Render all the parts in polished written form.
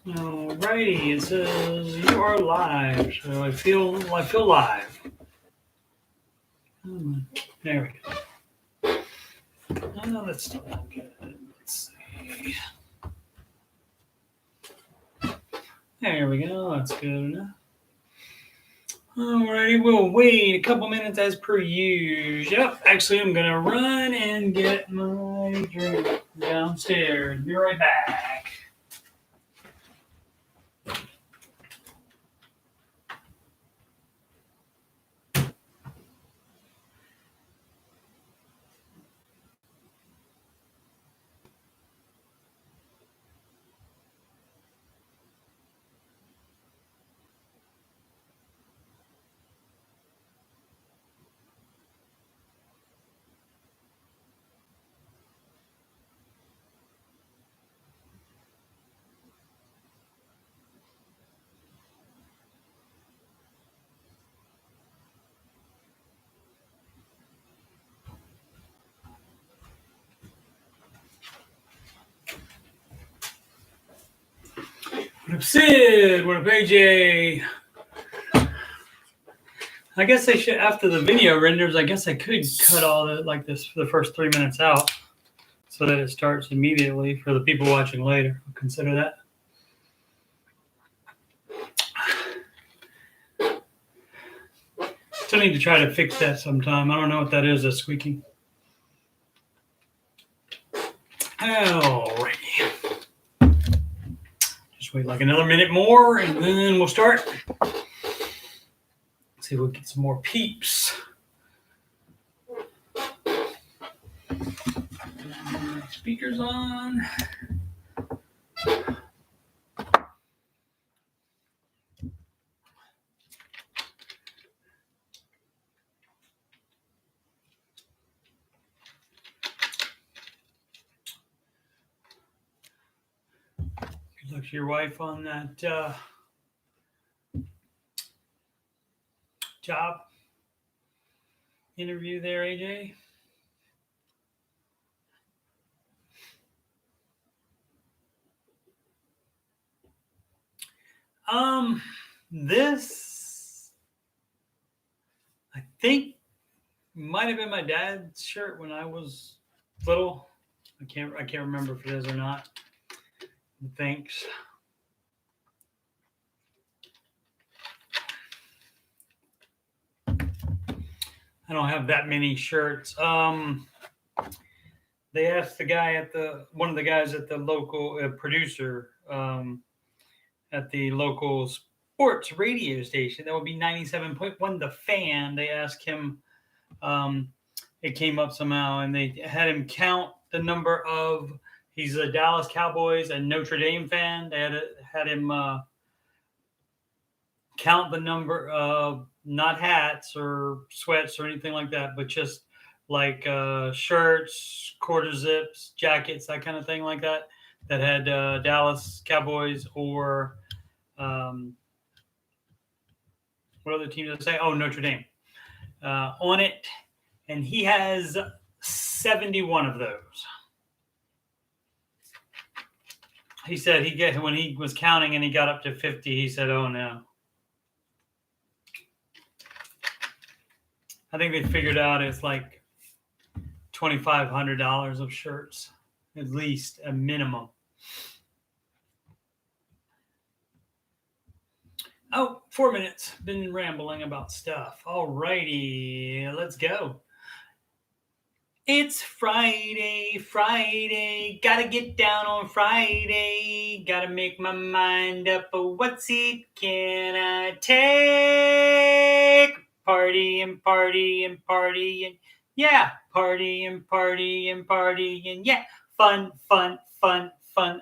Alrighty, it says you are live, so I feel live. There we go. Oh, that's still not good. Let's see. There we go. That's good enough. Alrighty, we'll wait a couple minutes as per usual. Yep, actually, I'm gonna run and get my drink downstairs. Be right back. What up, Sid? What up, AJ? I guess I should, after the video renders, I guess I could cut all the, like this, the first 3 minutes out so that it starts immediately for the people watching later. Consider that. Still need to try to fix that sometime. I don't know what that is, that's squeaking. Alrighty. Just wait like another minute more and then we'll start. See if we get some more peeps. Speakers on. Good luck to your wife on that job interview there, AJ. This I think might have been my dad's shirt when I was little. I can't remember if it is or not. Thanks. I don't have that many shirts. They asked the guy at one of the guys at the local producer at the local sports radio station. That would be 97.1 The Fan. They asked him, it came up somehow, and they had him count the number of, he's a Dallas Cowboys and Notre Dame fan. They had him count the number of, not hats or sweats or anything like that, but just like shirts, quarter zips, jackets, that kind of thing like that had Dallas Cowboys or what other team did I say? Oh, Notre Dame on it. And he has 71 of those. He said when he was counting and he got up to 50, he said, oh no. I think they figured out it's like $2,500 of shirts, at least a minimum. Oh, 4 minutes. Been rambling about stuff. All righty, let's go. It's Friday. Gotta get down on Friday. Gotta make my mind up. What seat can I take? Party and party and party and yeah, party and party and party and yeah, fun.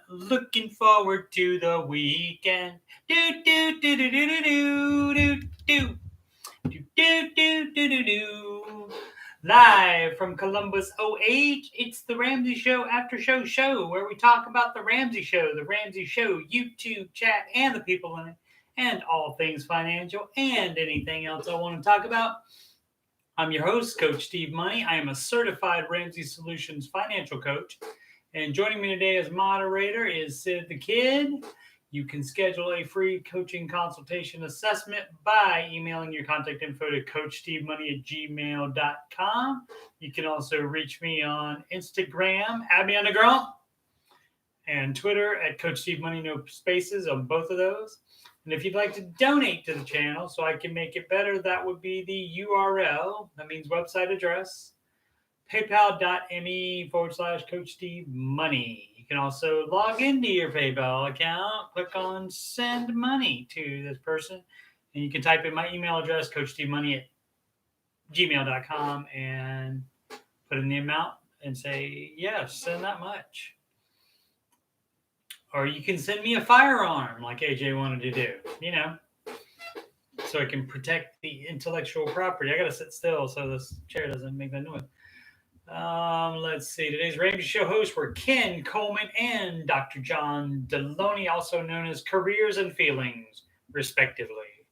Looking forward to the weekend. Do do do do do do do do do. Live from Columbus, OH, it's the Ramsey Show Aftershow show where we talk about the Ramsey Show YouTube chat, and the people in it, and all things financial and anything else I want to talk about. I'm your host, Coach Steve Money. I am a certified Ramsey Solutions financial coach. And joining me today as moderator is Sid the Kid. You can schedule a free coaching consultation assessment by emailing your contact info to coachstevemoney@gmail.com. You can also reach me on Instagram, add me on the girl, and Twitter at Coach Steve Money, no spaces on both of those. And if you'd like to donate to the channel so I can make it better, that would be the URL. That means website address, paypal.me/Coach Steve Money. You can also log into your PayPal account, click on send money to this person, and you can type in my email address, coachstevemoney@gmail.com, and put in the amount and say, yes, send that much. Or you can send me a firearm like AJ wanted to do, so I can protect the intellectual property. I got to sit still so this chair doesn't make that noise. Let's see. Today's Ramsey Show hosts were Ken Coleman and Dr. John Deloney, also known as Careers and Feelings, respectively.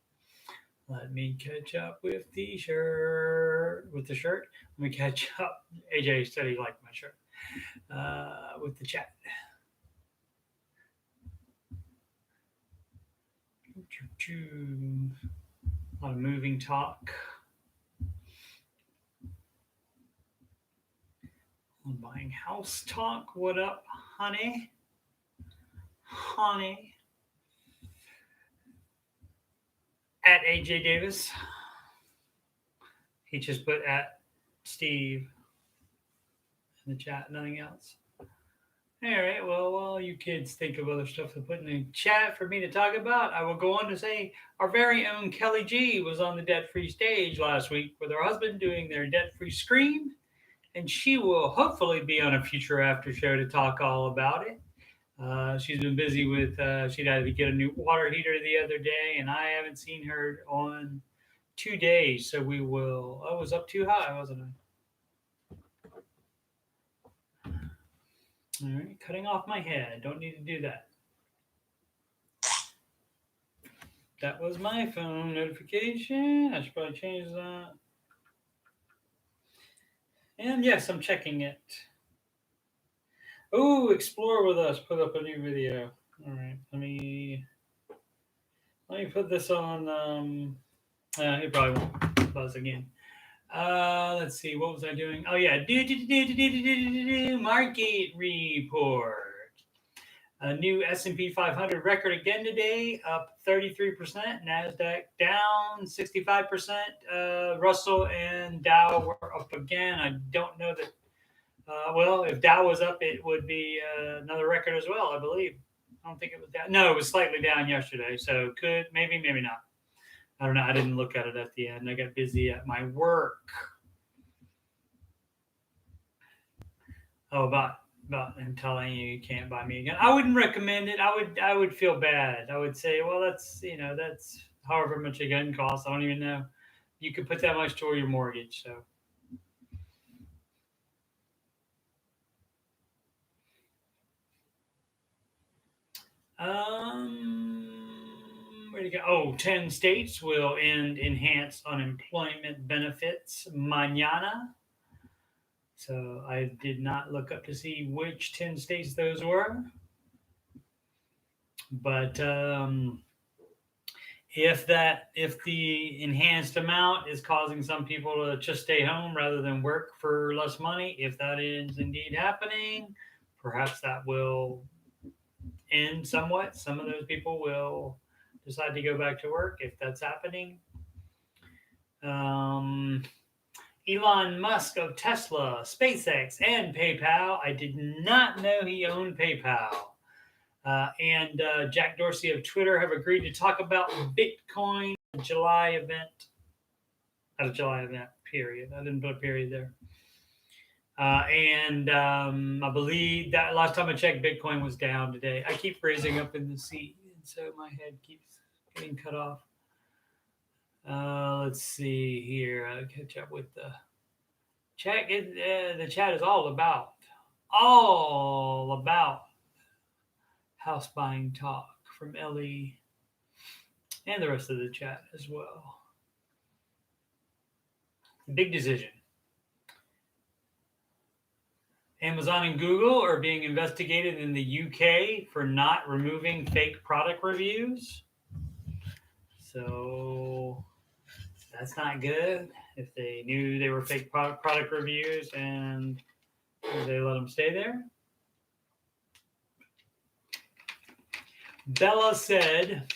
Let me catch up with the shirt. Let me catch up. AJ said he liked my shirt. With the chat. A lot of moving talk. I'm buying house talk. What up, honey? At AJ Davis. He just put at Steve in the chat, nothing else. All right, well, while you kids think of other stuff to put in the chat for me to talk about, I will go on to say our very own Kelly G was on the Debt-Free stage last week with her husband doing their Debt-Free Scream, and she will hopefully be on a future after show to talk all about it. She's been busy with, she had to get a new water heater the other day, and I haven't seen her on 2 days, so we will, I was up too high, wasn't I? All right, cutting off my head. Don't need to do that. That was my phone notification. I should probably change that. And yes, I'm checking it. Oh, Explore with Us put up a new video. All right, let me put this on. It probably won't buzz again. Let's see. What was I doing? Oh yeah, market report. A new S&P 500 record again today, up 33%. Nasdaq down 65%. Russell and Dow were up again. I don't know that. Well, if Dow was up, it would be another record as well, I believe. I don't think it was down. No, it was slightly down yesterday. So could, maybe not. I don't know. I didn't look at it at the end. I got busy at my work. Oh, about him telling you can't buy me again. I wouldn't recommend it. I would feel bad. I would say, well, that's however much a gun costs. I don't even know. You could put that much toward your mortgage. So. Where to go? Oh, 10 states will end enhanced unemployment benefits mañana. So I did not look up to see which 10 states those were. But if the enhanced amount is causing some people to just stay home rather than work for less money, if that is indeed happening, perhaps that will end somewhat. Some of those people will decide to go back to work if that's happening. Elon Musk of Tesla, SpaceX, and PayPal. I did not know he owned PayPal. And Jack Dorsey of Twitter have agreed to talk about Bitcoin at a July event, period. I didn't put a period there. And I believe that last time I checked, Bitcoin was down today. I keep raising up in the seat, and so my head keeps getting cut off. Let's see here. I'll catch up with the chat. The chat is all about house buying talk from Ellie and the rest of the chat as well. Big decision. Amazon and Google are being investigated in the UK for not removing fake product reviews. So that's not good. If they knew they were fake product reviews and they let them stay there. Bella said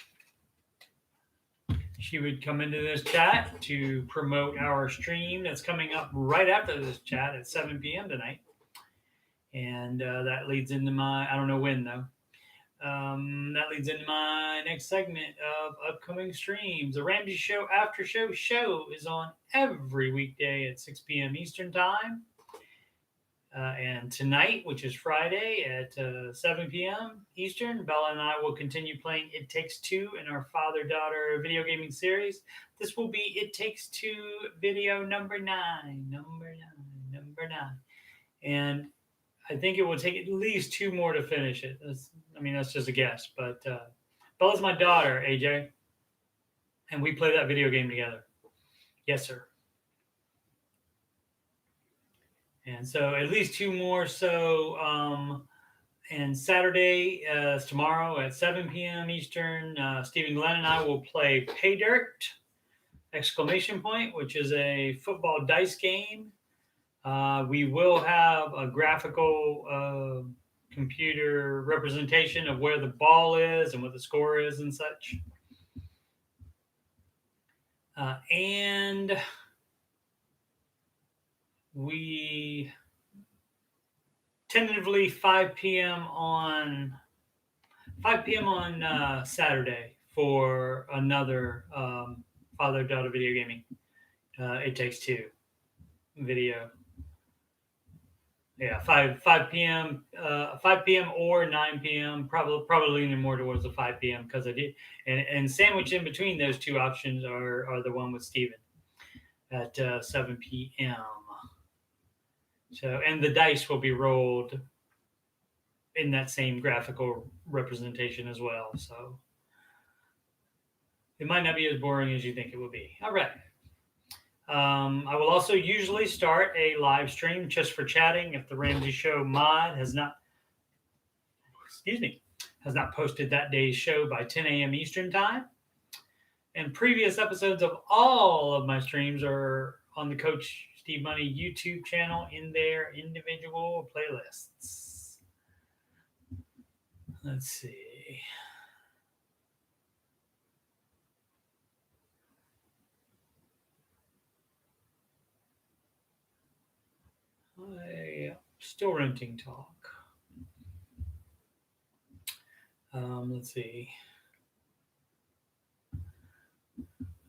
she would come into this chat to promote our stream that's coming up right after this chat at 7 p.m. tonight. And that leads into I don't know when though. That leads into my next segment of upcoming streams. The Ramsey Show Aftershow show is on every weekday at 6 p.m. Eastern Time. And tonight, which is Friday at 7 p.m. Eastern, Bella and I will continue playing It Takes Two in our father-daughter video gaming series. This will be It Takes Two video number 9. And I think it will take at least 2 more to finish it. That's just a guess. But Bella's my daughter, AJ. And we play that video game together. Yes, sir. And so at least 2 more. So, and Saturday is tomorrow at 7 p.m. Eastern. Stephen Glenn and I will play Pay Dirt! Which is a football dice game. We will have a graphical computer representation of where the ball is and what the score is and such. And we tentatively 5 p.m. on Saturday for another father-daughter video gaming. It Takes Two video. Yeah, 5 p.m. 5 p.m. or 9 p.m. Probably leaning more towards the 5 p.m. because I did, and sandwiched in between those 2 options are the one with Steven at 7 p.m. So, and the dice will be rolled in that same graphical representation as well. So it might not be as boring as you think it will be. All right. I will also usually start a live stream just for chatting if the Ramsey Show mod has not posted that day's show by 10 a.m. Eastern Time. And previous episodes of all of my streams are on the Coach Steve Money YouTube channel in their individual playlists. Let's see. Still renting talk. Let's see.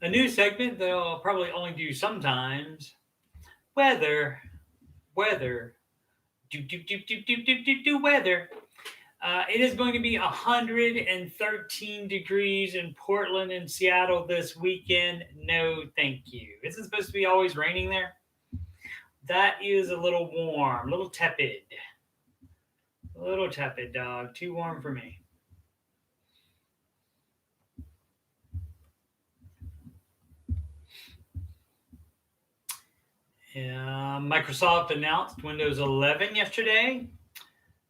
A new segment that I'll probably only do sometimes. Weather. Weather. It is going to be 113 degrees in Portland and Seattle this weekend. No, thank you. Isn't it supposed to be always raining there? That is a little warm, a little tepid. A little tepid, dog. Too warm for me. Microsoft announced Windows 11 yesterday.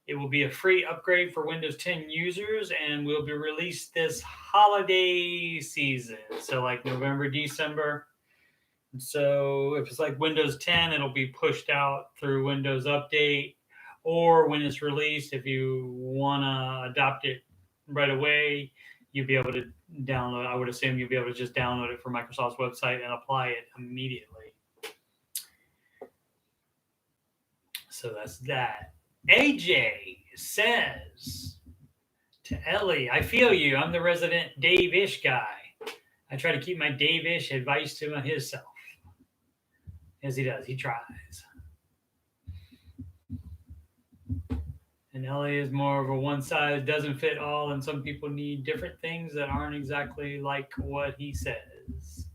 It will be a free upgrade for Windows 10 users and will be released this holiday season. So like November, December. So if it's like Windows 10, it'll be pushed out through Windows Update, or when it's released, if you want to adopt it right away, you'll be able to download. I would assume you'll be able to just download it from Microsoft's website and apply it immediately. So that's that. AJ says to Ellie, I feel you. I'm the resident Dave-ish guy. I try to keep my Dave-ish advice to his self. As he does, he tries. And Ellie is more of a one size doesn't fit all, and some people need different things that aren't exactly like what he says.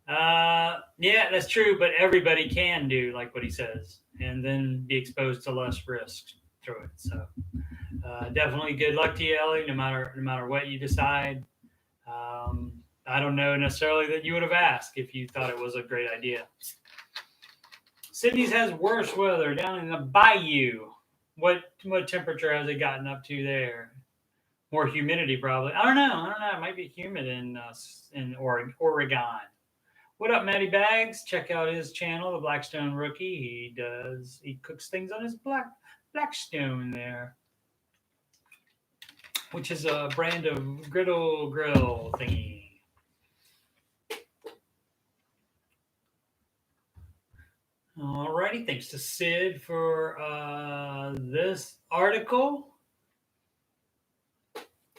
Yeah, that's true, but everybody can do like what he says and then be exposed to less risk through it. So definitely good luck to you, Ellie, no matter what you decide. I don't know necessarily that you would have asked if you thought it was a great idea. Sydney's has worse weather down in the bayou. What temperature has it gotten up to there? More humidity, probably. I don't know. It might be humid in Oregon. What up, Matty Bags? Check out his channel, the Blackstone Rookie. He cooks things on his Blackstone there, which is a brand of griddle grill thingy. Alrighty, thanks to Sid for this article.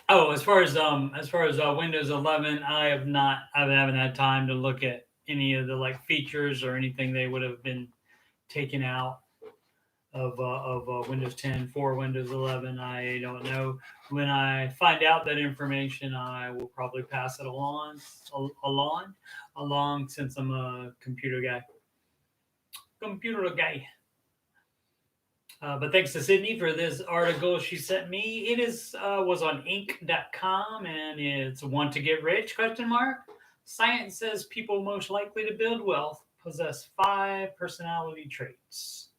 Oh, as far as Windows 11, I haven't had time to look at any of the features or anything they would have been taken out of Windows 10 for Windows 11. I don't know. When I find out that information, I will probably pass it along since I'm a computer guy. But thanks to Sydney for this article she sent me. It was on Inc.com, and it's "Want to get rich?" ? Science says people most likely to build wealth possess 5 personality traits.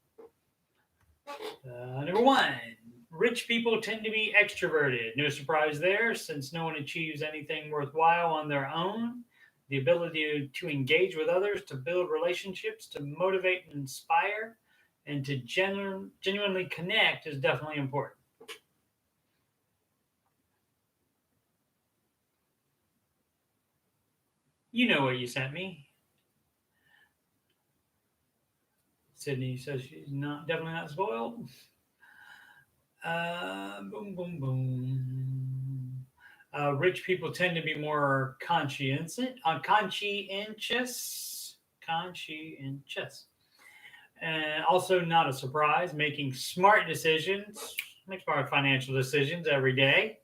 Number 1, rich people tend to be extroverted. No surprise there, since no one achieves anything worthwhile on their own. The ability to engage with others, to build relationships, to motivate and inspire, and to genuinely connect is definitely important. You know what you sent me. Sydney says she's definitely not spoiled. Boom, boom, boom. Rich people tend to be more conscientious. And also, not a surprise, making smart decisions, make smart financial decisions every day.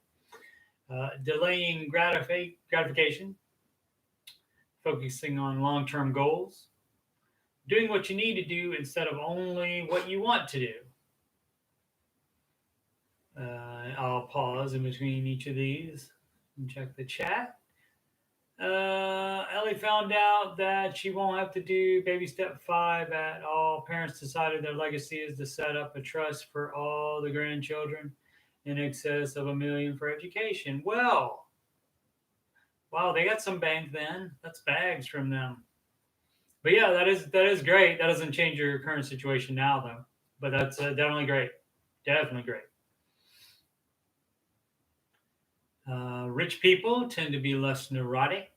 Delaying gratification, focusing on long-term goals, doing what you need to do instead of only what you want to do. I'll pause in between each of these and check the chat. Ellie found out that she won't have to do baby step 5 at all. Parents decided their legacy is to set up a trust for all the grandchildren in excess of $1 million for education. Well, wow, they got some bank then. That's bags from them. But yeah, that is great. That doesn't change your current situation now, though. But that's definitely great. Definitely great. Rich people tend to be less neurotic.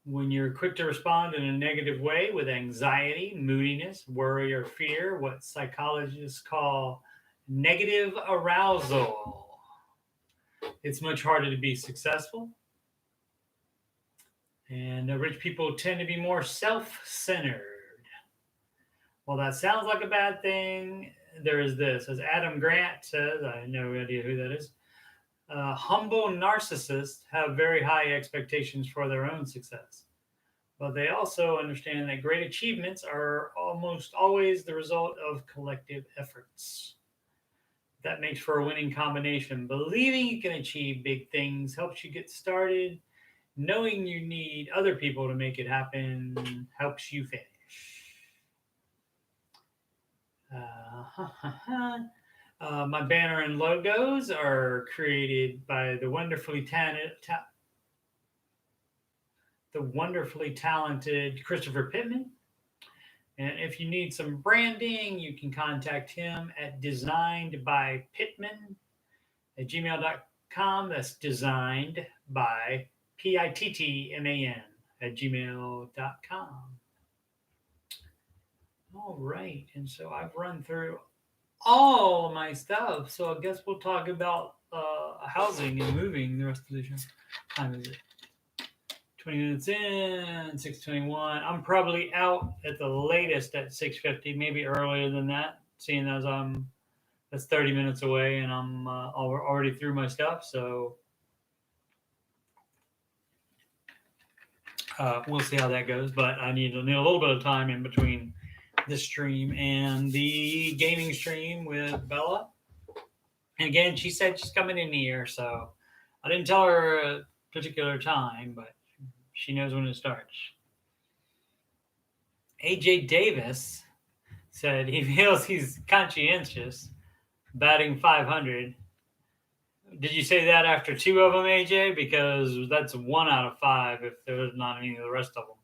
When you're quick to respond in a negative way with anxiety, moodiness, worry, or fear, what psychologists call negative arousal, it's much harder to be successful. And rich people tend to be more self-centered. Well, that sounds like a bad thing. There is this. As Adam Grant says, I have no idea who that is. Humble narcissists have very high expectations for their own success, but they also understand that great achievements are almost always the result of collective efforts. That makes for a winning combination. Believing you can achieve big things helps you get started. Knowing you need other people to make it happen helps you finish. My banner and logos are created by the wonderfully talented Christopher Pittman. And if you need some branding, you can contact him at designedbypittman at gmail.com. That's designed by Pittman at gmail.com. All right. And so I've run through all my stuff. So I guess we'll talk about housing and moving the rest of the show. What time is it? 20 minutes in, 6:21. I'm probably out at the latest at 6:50, maybe earlier than that, seeing as that's 30 minutes away and I'm already through my stuff. So we'll see how that goes. But I need a little bit of time in between this stream and the gaming stream with Bella. And again, she said she's coming in here, so I didn't tell her a particular time, but she knows when it starts. AJ Davis said he feels he's conscientious, batting 500. Did you say that after two of them, AJ? Because that's 1 out of 5 if there's not any of the rest of them.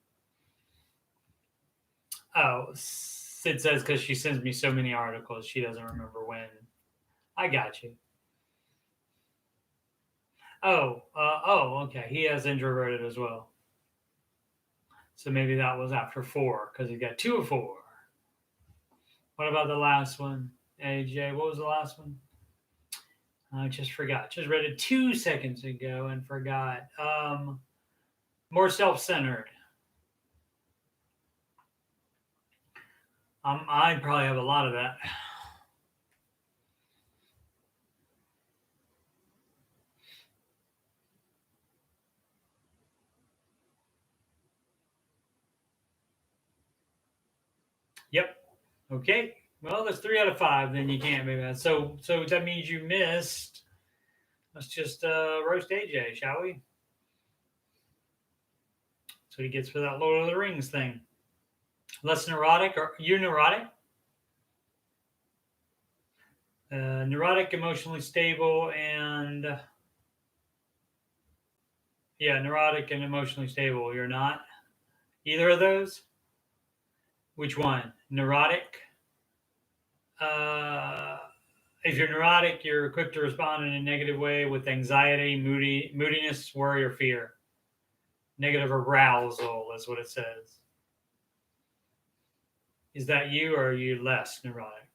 Oh, Sid says because she sends me so many articles, she doesn't remember when. I got you. Okay. He has introverted as well. So maybe that was after 4 because he got 2 of 4. What about the last one, AJ? What was the last one? I just forgot. Just read it 2 seconds ago and forgot. More self-centered. I probably have a lot of that. Yep. Okay. Well, that's 3 out of 5. Then you can't be that. So that means you missed. Let's just roast AJ, shall we? That's what he gets for that Lord of the Rings thing. Less neurotic, or you're neurotic? Neurotic, emotionally stable, and neurotic and emotionally stable. You're not either of those. Which one? Neurotic. If you're neurotic, you're quick to respond in a negative way with anxiety, moodiness, worry, or fear. Negative arousal is what it says. Is that you, or are you less neurotic?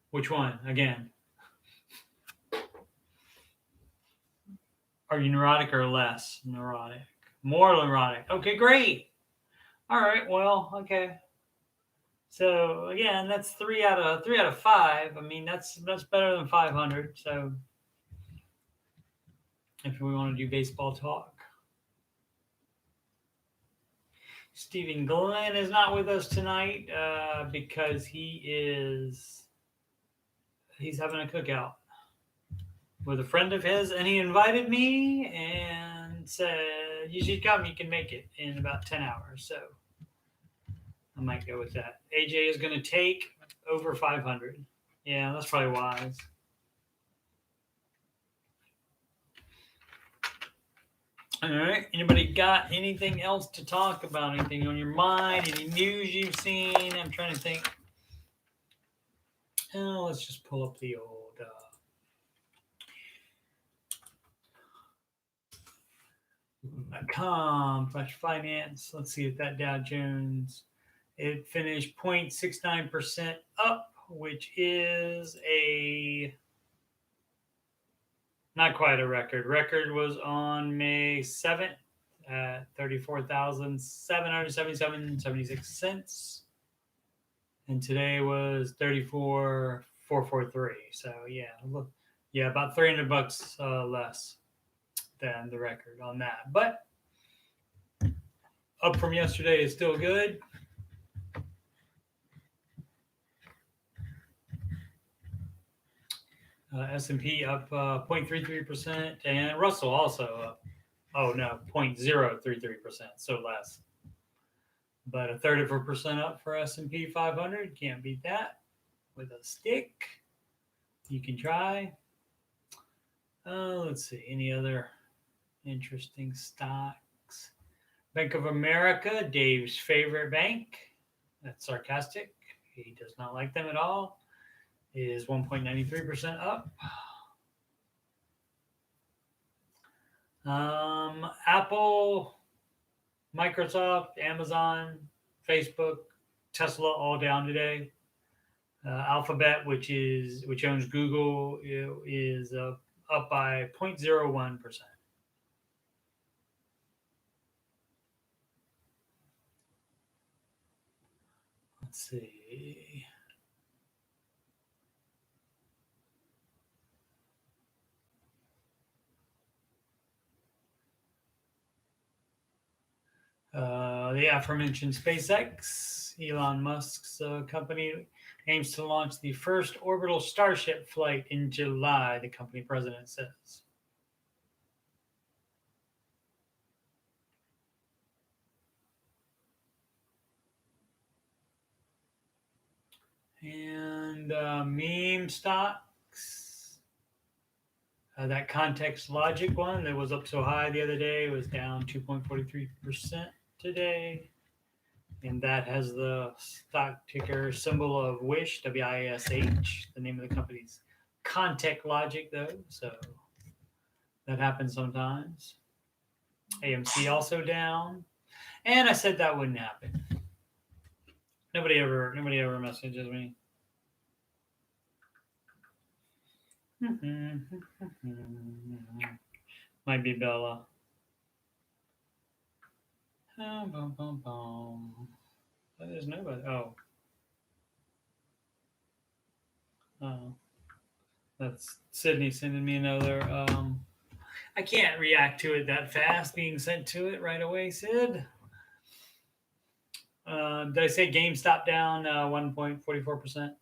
Which one? Again. Are you neurotic or less neurotic? More neurotic. Okay, great. All right. Well, okay. So again, that's 3 out of 5. I mean, that's better than 500. So if we want to do baseball talk, Stephen Glenn is not with us tonight because he's having a cookout with a friend of his, and he invited me and said, "You should come. You can make it in about 10 hours." So I might go with that. AJ is going to take over 500. Yeah, that's probably wise. All right. Anybody got anything else to talk about? Anything on your mind? Any news you've seen? I'm trying to think. Oh, let's just pull up the old .com/finance. Let's see if that Dow Jones. It finished 0.69% up, which is not quite a record. Record was on May 7th at 34,777.76 cents. And today was 34,443. So about $300 less than the record on that. But up from yesterday is still good. S&P up 0.33%, and Russell also up. 0.033%, so less. But 1/3% up for S&P 500. Can't beat that with a stick. You can try. Let's see. Any other interesting stocks? Bank of America, Dave's favorite bank. That's sarcastic. He does not like them at all. Is 1.93% up. Apple, Microsoft, Amazon, Facebook, Tesla all down today. Alphabet, which owns Google, is up by 0.01%. Let's see. The aforementioned SpaceX, Elon Musk's company, aims to launch the first orbital Starship flight in July, the company president says. And meme stocks. That context logic one that was up so high the other day was down 2.43% today. And that has the stock ticker symbol of Wish, WISH, the name of the company's Context Logic, though. So that happens sometimes. AMC also down. And I said that wouldn't happen. Nobody ever messages me. Might be Bella. There's nobody. Oh, that's Sydney sending me another. I can't react to it that fast. Being sent to it right away, Sid. Did I say GameStop down 1.44%?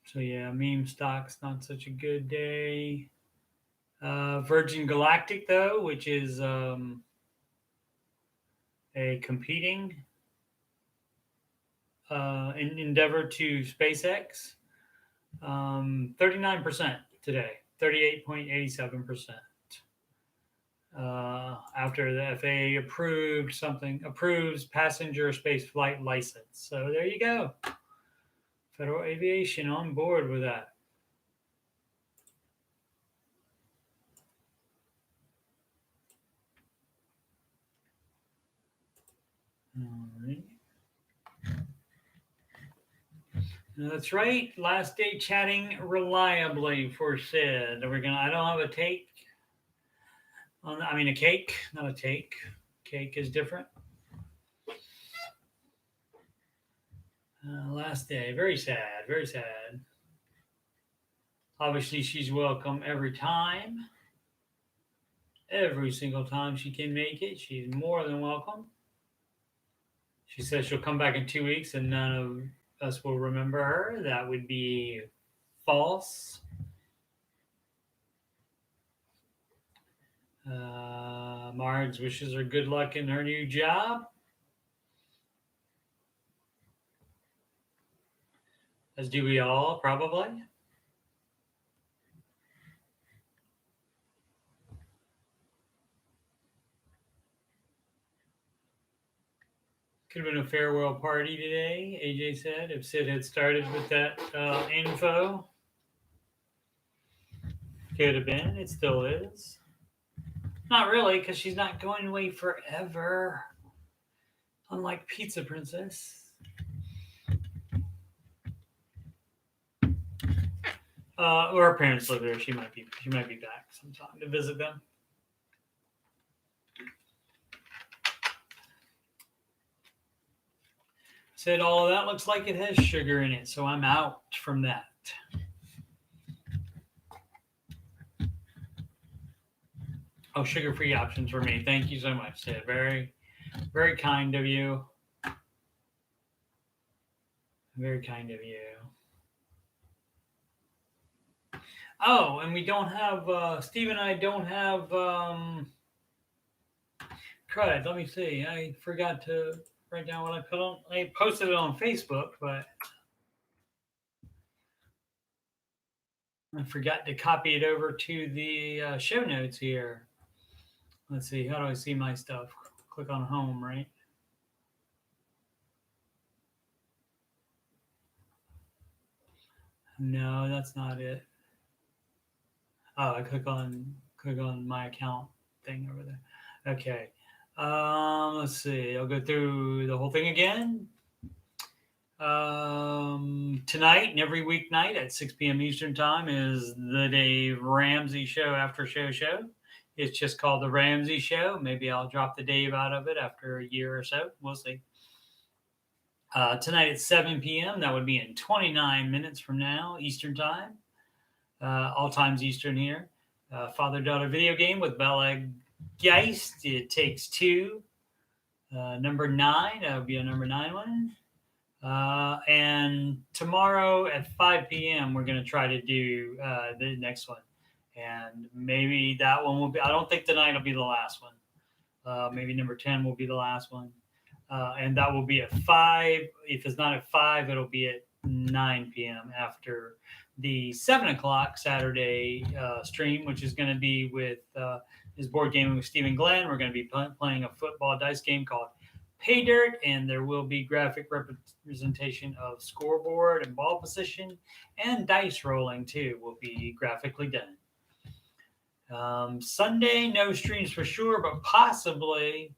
So yeah, meme stocks not such a good day. Virgin Galactic though, which is a competing endeavor to SpaceX, 39% today, 38.87%. After the FAA approves passenger space flight license. So there you go. Federal Aviation on board with that. All right. That's right. Last day chatting reliably for Sid. I don't have a take. A cake, not a take. Cake is different. Last day, very sad, very sad. Obviously, she's welcome every time. Every single time she can make it, she's more than welcome. She says she'll come back in 2 weeks and none of us will remember her. That would be false. Marge wishes her good luck in her new job. As do we all, probably. Could have been a farewell party today, AJ said, if Sid had started with that info. Could have been. It still is. Not really, because she's not going away forever. Unlike Pizza Princess. Or her parents live there. She might be back sometime to visit them. Said all of that looks like it has sugar in it, so I'm out from that. Oh, sugar-free options for me. Thank you so much, Sid. Very, very kind of you. Very kind of you. Oh, and we don't have, Steve and I don't have, crud. Let me see. I forgot to write down what I put on. I posted it on Facebook, but I forgot to copy it over to the show notes here. Let's see. How do I see my stuff? Click on home, right? No, that's not it. Oh, I click on my account thing over there. Okay. Let's see. I'll go through the whole thing again. Tonight and every weeknight at 6 p.m. Eastern Time is the Dave Ramsey Show Aftershow show. It's just called the Ramsey Show. Maybe I'll drop the Dave out of it after a year or so. We'll see. Tonight at 7 p.m. That would be in 29 minutes from now, Eastern Time. All times Eastern here. Father-daughter video game with Bella Geist. It Takes Two. Number 9. That would be a number 9 one. And tomorrow at 5 p.m. we're going to try to do the next one. And maybe that one will be, I don't think tonight will be the last one. Maybe number 10 will be the last one. and that will be at 5. If it's not at 5, it'll be at 9 p.m. after the 7 o'clock Saturday stream, which is going to be with his board gaming with Stephen Glenn. We're going to be playing a football dice game called Pay Dirt, and there will be graphic representation of scoreboard and ball position, and dice rolling too will be graphically done. Sunday, no streams for sure, but possibly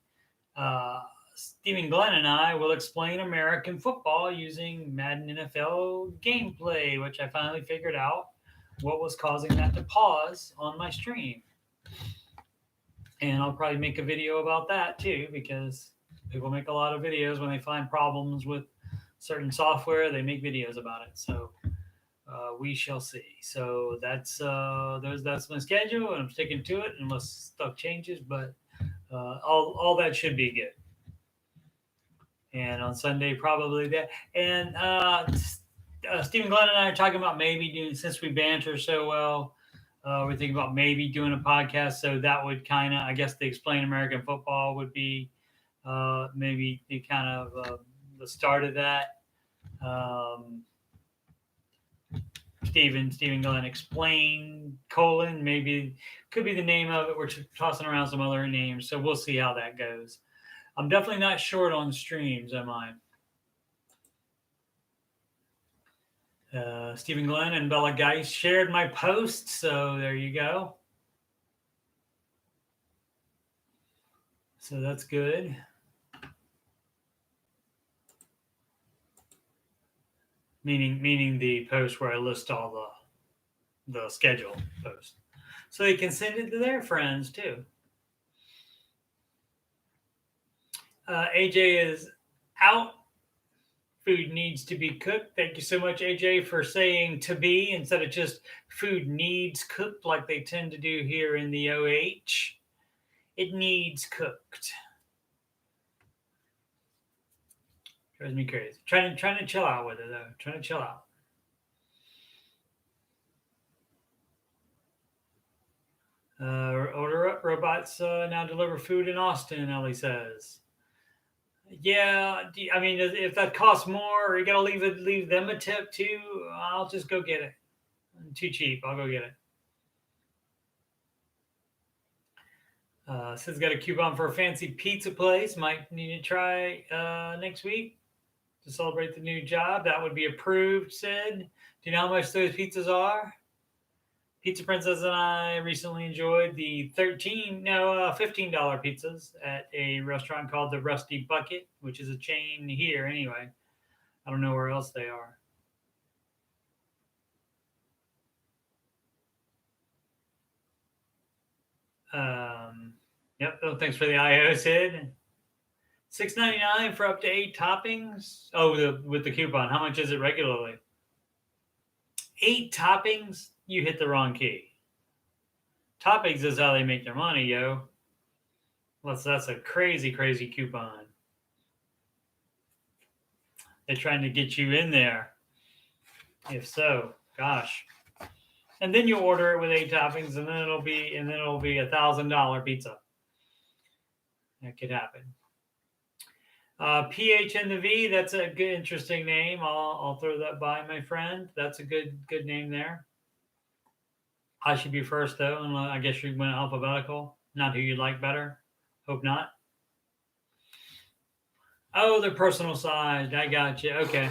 Stephen Glenn and I will explain American football using Madden NFL gameplay, which I finally figured out what was causing that to pause on my stream. And I'll probably make a video about that too, because people make a lot of videos when they find problems with certain software. They make videos about it. So we shall see. So that's my schedule, and I'm sticking to it unless stuff changes. But all that should be good. And on Sunday, probably that. And Stephen Glenn and I are talking about maybe doing, since we banter so well, we're thinking about maybe doing a podcast. So that would kind of, I guess, the Explain American Football would be maybe the kind of the start of that. Stephen Glenn Explain, maybe could be the name of it. We're tossing around some other names. So we'll see how that goes. I'm definitely not short on streams, am I? Stephen Glenn and Bella Geist shared my post, so there you go. So that's good. Meaning the post where I list all the schedule post, so they can send it to their friends too. AJ is out. Food needs to be cooked. Thank you so much, AJ, for saying to be instead of just food needs cooked like they tend to do here in the OH. It needs cooked. Drives me crazy. Trying to chill out with it, though. Trying to chill out. Order up. Robots now deliver food in Austin, Ellie says. Yeah, I mean, if that costs more, you gotta leave them a tip too. I'll just go get it. Too cheap. I'll go get it. Sid's got a coupon for a fancy pizza place. Might need to try next week to celebrate the new job. That would be approved, Sid. Do you know how much those pizzas are? Pizza Princess and I recently enjoyed the $15 pizzas at a restaurant called the Rusty Bucket, which is a chain here anyway. I don't know where else they are. Yep. Oh, thanks for the IO, Sid. $6.99 for up to 8 toppings. Oh, with the coupon. How much is it regularly? 8 toppings? You hit the wrong key. Toppings is how they make their money, yo. That's a crazy, crazy coupon. They're trying to get you in there. If so, gosh. And then you order it with 8 toppings, and then it'll be $1,000 pizza. That could happen. PH and the V, that's a good, interesting name. I'll throw that by, my friend. That's a good name there. I should be first, though, and I guess you went alphabetical. Not who you like better. Hope not. Oh, they're personal sized. I got you. Okay.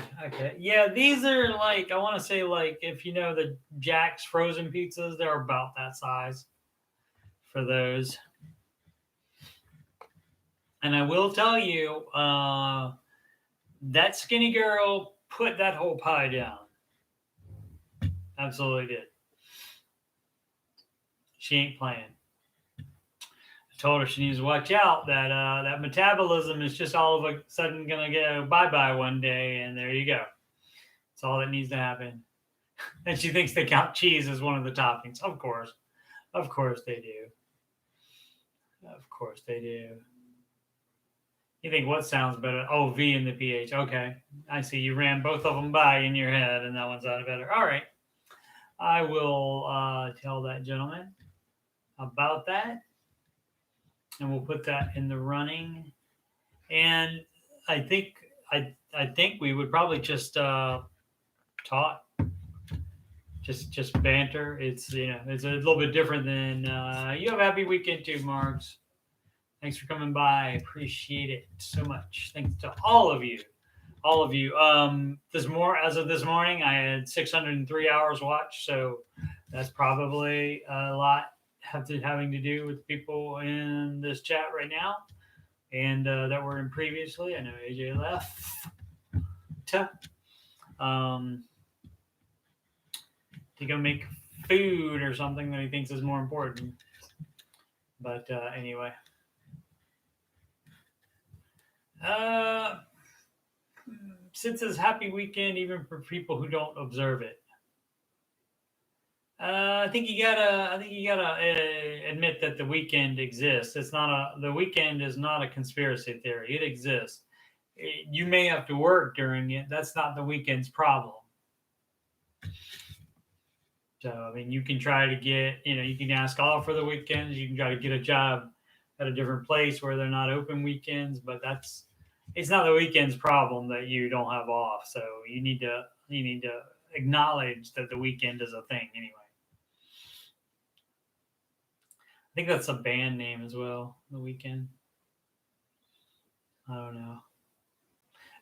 Yeah, these are like, I want to say, like, if you know the Jack's frozen pizzas, they're about that size for those. And I will tell you, that skinny girl put that whole pie down. Absolutely did. She ain't playing. I told her she needs to watch out. That metabolism is just all of a sudden going to go bye-bye one day, and there you go. That's all that needs to happen. And she thinks they count cheese as one of the toppings. Of course. Of course they do. Of course they do. You think what sounds better? Oh, V and the PH. Okay. I see. You ran both of them by in your head, and that one sounded better. All right. I will tell that gentleman about that, and we'll put that in the running. And I think we would probably just talk, just banter. It's it's a little bit different than you have a happy weekend too, Marks. Thanks for coming by. Appreciate it so much. Thanks to all of you. All of you. As of this morning, I had 603 hours watched, so that's probably a lot having to do with people in this chat right now, and that were in previously. I know AJ left. To go make food or something that he thinks is more important. But anyway. Sid says happy weekend even for people who don't observe it. I think you gotta admit that the weekend exists. The weekend is not a conspiracy theory. It exists. You may have to work during it. That's not the weekend's problem. So I mean, you can try to get, you can ask off for the weekends. You can try to get a job at a different place where they're not open weekends, but it's not the weekend's problem that you don't have off. So you need to acknowledge that the weekend is a thing anyway. I think that's a band name as well, The Weeknd. I don't know.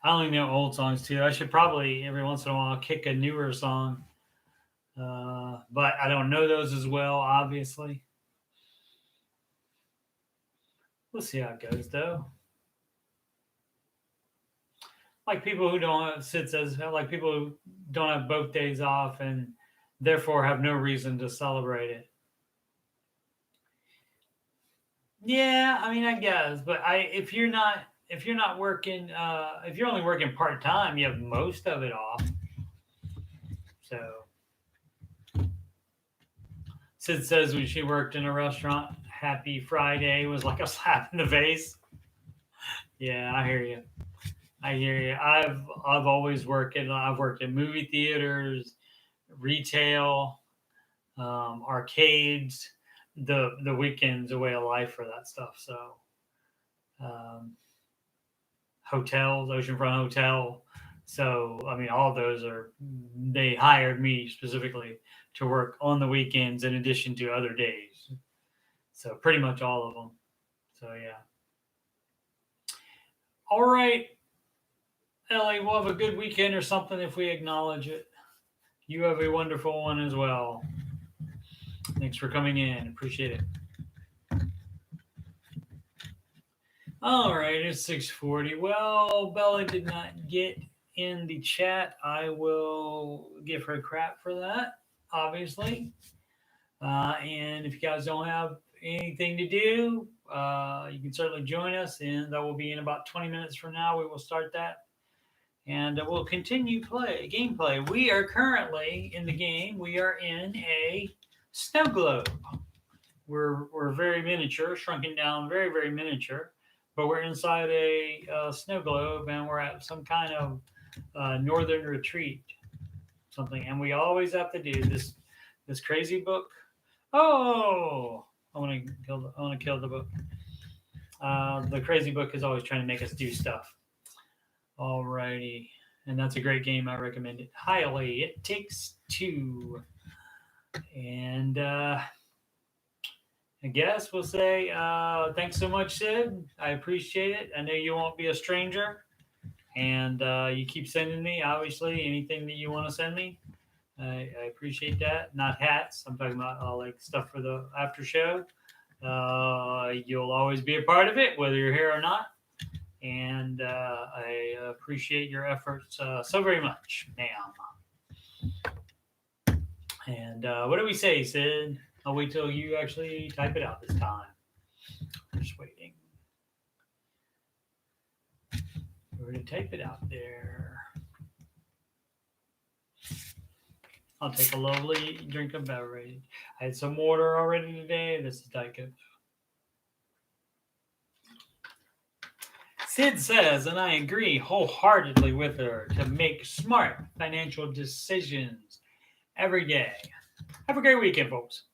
I only know old songs too. I should probably every once in a while kick a newer song. But I don't know those as well, obviously. We'll see how it goes though. Like people who don't have, Sid says, like people who don't have both days off and therefore have no reason to celebrate it. Yeah, I mean, I guess, but if you're not working, if you're only working part time, you have most of it off. So, Sid says when she worked in a restaurant, Happy Friday was like a slap in the face. Yeah, I hear you. I've always worked I've worked in movie theaters, retail, arcades. The weekend's a way of life for that stuff. So, hotels, oceanfront hotel. So, I mean, all those they hired me specifically to work on the weekends in addition to other days. So pretty much all of them. So yeah. All right, Ellie, we'll have a good weekend or something if we acknowledge it. You have a wonderful one as well. Thanks for coming in. Appreciate it. All right, it's 6:40. Well, Bella did not get in the chat. I will give her crap for that, obviously. And if you guys don't have anything to do, you can certainly join us, and that will be in about 20 minutes from now. We will start that, and we'll continue gameplay. We are currently in the game. We are in a snow globe. We're very miniature, shrunken down, very, very miniature, but we're inside a snow globe, and we're at some kind of northern retreat, something. And we always have to do this crazy book. Oh, I want to kill the book. The crazy book is always trying to make us do stuff. Alrighty, and that's a great game. I recommend it highly. It Takes Two, and I guess we'll say thanks so much, Sid. I appreciate it. I know you won't be a stranger, and you keep sending me, obviously, anything that you want to send me. I appreciate that. Not hats. I'm talking about like stuff for the after show. You'll always be a part of it, whether you're here or not. And I appreciate your efforts so very much, ma'am. And what do we say, Sid? I'll wait till you actually type it out this time. I'm just waiting. We're going to type it out there. I'll take a lovely drink of beverage. I had some water already today. This is Diet Coke. Sid says, and I agree wholeheartedly with her, to make smart financial decisions every day. Have a great weekend, folks.